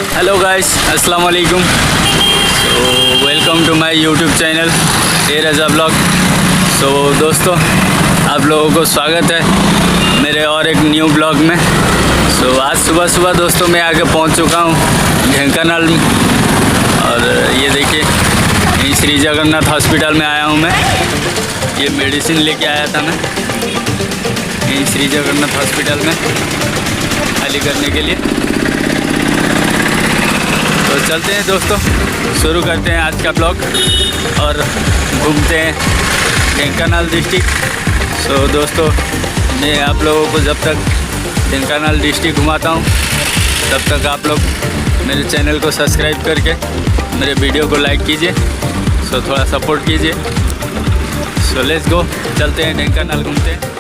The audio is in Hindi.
हेलो गाइस, अस्सलाम वालेकुम। So welcome to my YouTube channel सेher ब्लॉग। सो दोस्तों, आप लोगों को स्वागत है मेरे और एक न्यू ब्लॉग में। सो आज सुबह सुबह दोस्तों मैं आके पहुंच चुका हूं ढेंकानाल में। और ये देखिए, यहीं श्री जगन्नाथ हॉस्पिटल में आया हूं मैं। ये मेडिसिन लेके आया था मैं यहीं श्री जगन्नाथ हॉस्पिटल में खाली करने के लिए। तो चलते हैं दोस्तों, शुरू करते हैं आज का ब्लॉग और घूमते हैं ढेंकानाल डिस्ट्रिक्ट। सो दोस्तों, मैं आप लोगों को जब तक ढेंकानाल डिस्ट्रिक्ट घुमाता हूँ तब तक आप लोग मेरे चैनल को सब्सक्राइब करके मेरे वीडियो को लाइक कीजिए। सो थोड़ा सपोर्ट कीजिए। सो लेट्स गो, चलते हैं ढेंकानाल घूमते हैं।